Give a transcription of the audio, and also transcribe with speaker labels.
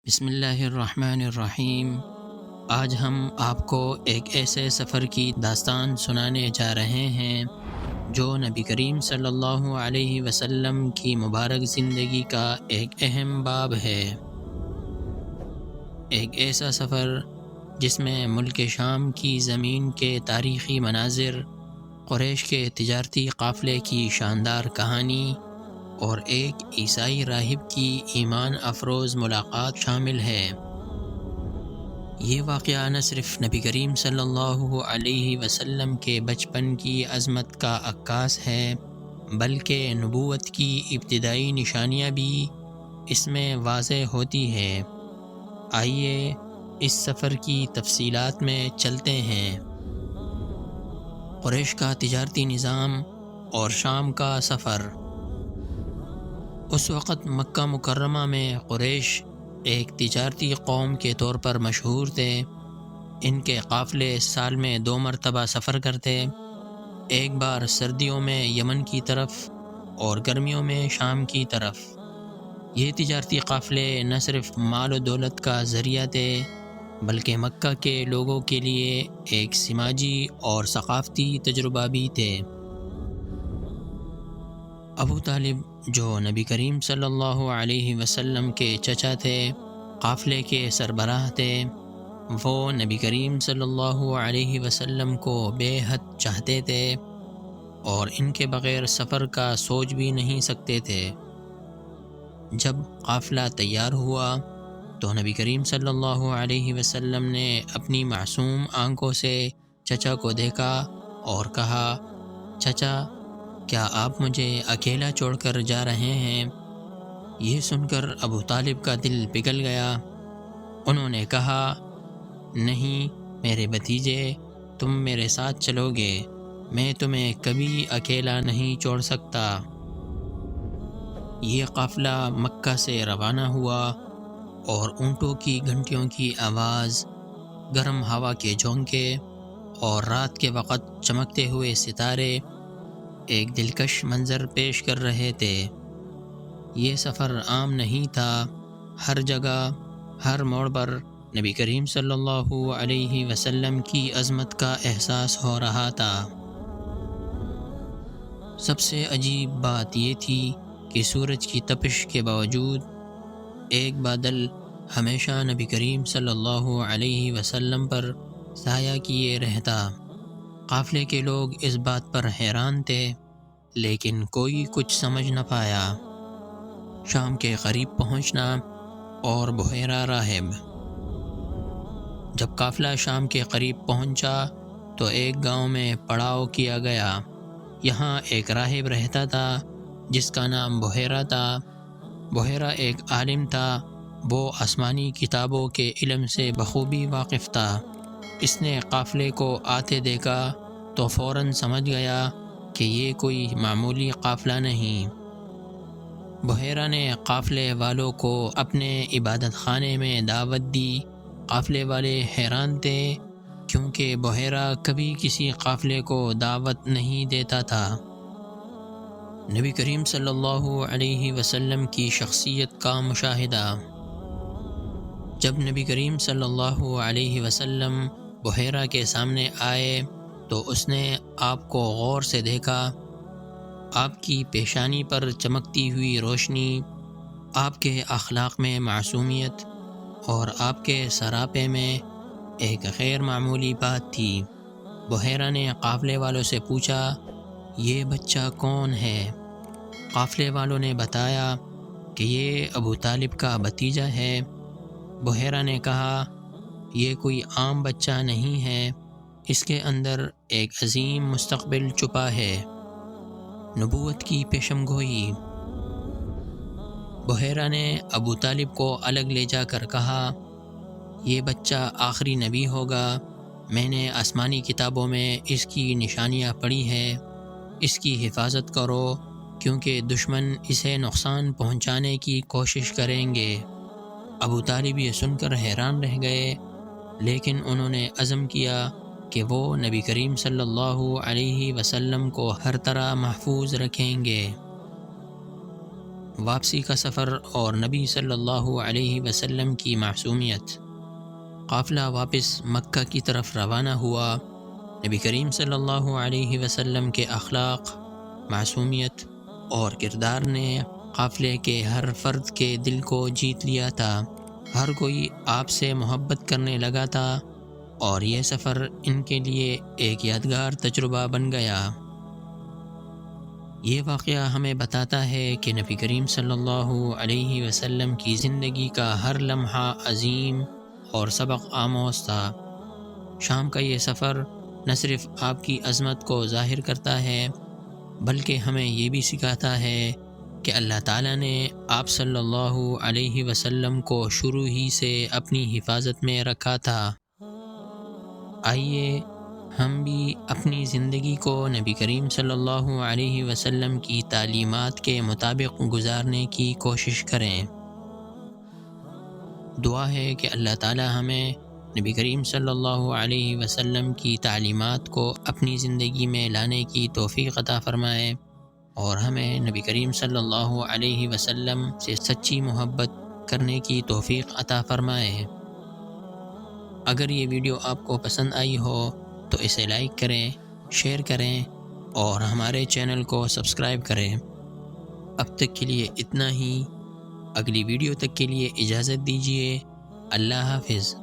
Speaker 1: بسم اللہ الرحمن الرحیم۔ آج ہم آپ کو ایک ایسے سفر کی داستان سنانے جا رہے ہیں جو نبی کریم صلی اللہ علیہ وسلم کی مبارک زندگی کا ایک اہم باب ہے۔ ایک ایسا سفر جس میں ملک شام کی زمین کے تاریخی مناظر، قریش کے تجارتی قافلے کی شاندار کہانی اور ایک عیسائی راہب کی ایمان افروز ملاقات شامل ہے۔ یہ واقعہ نہ صرف نبی کریم صلی اللہ علیہ وسلم کے بچپن کی عظمت کا عکاس ہے، بلکہ نبوت کی ابتدائی نشانیاں بھی اس میں واضح ہوتی ہیں۔ آئیے اس سفر کی تفصیلات میں چلتے ہیں۔ قریش کا تجارتی نظام اور شام کا سفر۔ اس وقت مکہ مکرمہ میں قریش ایک تجارتی قوم کے طور پر مشہور تھے۔ ان کے قافلے سال میں 2 مرتبہ سفر کرتے، ایک بار سردیوں میں یمن کی طرف اور گرمیوں میں شام کی طرف۔ یہ تجارتی قافلے نہ صرف مال و دولت کا ذریعہ تھے، بلکہ مکہ کے لوگوں کے لیے ایک سماجی اور ثقافتی تجربہ بھی تھے۔ ابو طالب جو نبی کریم صلی اللہ علیہ وسلم کے چچا تھے، قافلے کے سربراہ تھے۔ وہ نبی کریم صلی اللہ علیہ وسلم کو بے حد چاہتے تھے اور ان کے بغیر سفر کا سوچ بھی نہیں سکتے تھے۔ جب قافلہ تیار ہوا تو نبی کریم صلی اللہ علیہ وسلم نے اپنی معصوم آنکھوں سے چچا کو دیکھا اور کہا، چچا، کیا آپ مجھے اکیلا چھوڑ کر جا رہے ہیں؟ یہ سن کر ابو طالب کا دل پگھل گیا۔ انہوں نے کہا، نہیں میرے بھتیجے، تم میرے ساتھ چلو گے، میں تمہیں کبھی اکیلا نہیں چھوڑ سکتا۔ یہ قافلہ مکہ سے روانہ ہوا اور اونٹوں کی گھنٹیوں کی آواز، گرم ہوا کے جھونکے اور رات کے وقت چمکتے ہوئے ستارے ایک دلکش منظر پیش کر رہے تھے۔ یہ سفر عام نہیں تھا۔ ہر جگہ، ہر موڑ پر نبی کریم صلی اللہ علیہ وسلم کی عظمت کا احساس ہو رہا تھا۔ سب سے عجیب بات یہ تھی کہ سورج کی تپش کے باوجود ایک بادل ہمیشہ نبی کریم صلی اللہ علیہ وسلم پر سایہ کیے رہتا۔ قافلے کے لوگ اس بات پر حیران تھے، لیکن کوئی کچھ سمجھ نہ پایا۔ شام کے قریب پہنچنا اور بحیرہ راہب۔ جب قافلہ شام کے قریب پہنچا تو ایک گاؤں میں پڑاؤ کیا گیا۔ یہاں ایک راہب رہتا تھا جس کا نام بحیرہ تھا۔ بحیرہ ایک عالم تھا۔ وہ آسمانی کتابوں کے علم سے بخوبی واقف تھا۔ اس نے قافلے کو آتے دیکھا تو فوراً سمجھ گیا کہ یہ کوئی معمولی قافلہ نہیں۔ بحیرہ نے قافلے والوں کو اپنے عبادت خانے میں دعوت دی۔ قافلے والے حیران تھے کیونکہ بحیرہ کبھی کسی قافلے کو دعوت نہیں دیتا تھا۔ نبی کریم صلی اللہ علیہ وسلم کی شخصیت کا مشاہدہ۔ جب نبی کریم صلی اللہ علیہ وسلم بحیرہ کے سامنے آئے تو اس نے آپ کو غور سے دیکھا۔ آپ کی پیشانی پر چمکتی ہوئی روشنی، آپ کے اخلاق میں معصومیت اور آپ کے سراپے میں ایک غیر معمولی بات تھی۔ بحیرہ نے قافلے والوں سے پوچھا، یہ بچہ کون ہے؟ قافلے والوں نے بتایا کہ یہ ابو طالب کا بھتیجا ہے۔ بحیرہ نے کہا، یہ کوئی عام بچہ نہیں ہے، اس کے اندر ایک عظیم مستقبل چھپا ہے۔ نبوت کی پیشن گوئی۔ بحیرہ نے ابو طالب کو الگ لے جا کر کہا، یہ بچہ آخری نبی ہوگا۔ میں نے آسمانی کتابوں میں اس کی نشانیاں پڑھی ہیں۔ اس کی حفاظت کرو کیونکہ دشمن اسے نقصان پہنچانے کی کوشش کریں گے۔ ابو طالب یہ سن کر حیران رہ گئے، لیکن انہوں نے عزم کیا کہ وہ نبی کریم صلی اللہ علیہ وسلم کو ہر طرح محفوظ رکھیں گے۔ واپسی کا سفر اور نبی صلی اللہ علیہ وسلم کی معصومیت۔ قافلہ واپس مکہ کی طرف روانہ ہوا۔ نبی کریم صلی اللہ علیہ وسلم کے اخلاق، معصومیت اور کردار نے قافلے کے ہر فرد کے دل کو جیت لیا تھا۔ ہر کوئی آپ سے محبت کرنے لگا تھا اور یہ سفر ان کے لیے ایک یادگار تجربہ بن گیا۔ یہ واقعہ ہمیں بتاتا ہے کہ نبی کریم صلی اللہ علیہ وسلم کی زندگی کا ہر لمحہ عظیم اور سبق آموز تھا۔ شام کا یہ سفر نہ صرف آپ کی عظمت کو ظاہر کرتا ہے بلکہ ہمیں یہ بھی سکھاتا ہے کہ اللہ تعالیٰ نے آپ صلی اللہ علیہ وسلم کو شروع ہی سے اپنی حفاظت میں رکھا تھا۔ آئیے ہم بھی اپنی زندگی کو نبی کریم صلی اللہ علیہ وسلم کی تعلیمات کے مطابق گزارنے کی کوشش کریں۔ دعا ہے کہ اللہ تعالی ہمیں نبی کریم صلی اللہ علیہ وسلم کی تعلیمات کو اپنی زندگی میں لانے کی توفیق عطا فرمائے اور ہمیں نبی کریم صلی اللہ علیہ وسلم سے سچی محبت کرنے کی توفیق عطا فرمائے۔ اگر یہ ویڈیو آپ کو پسند آئی ہو تو اسے لائک کریں، شیئر کریں اور ہمارے چینل کو سبسکرائب کریں۔ اب تک کے لیے اتنا ہی۔ اگلی ویڈیو تک کے لیے اجازت دیجیے۔ اللہ حافظ۔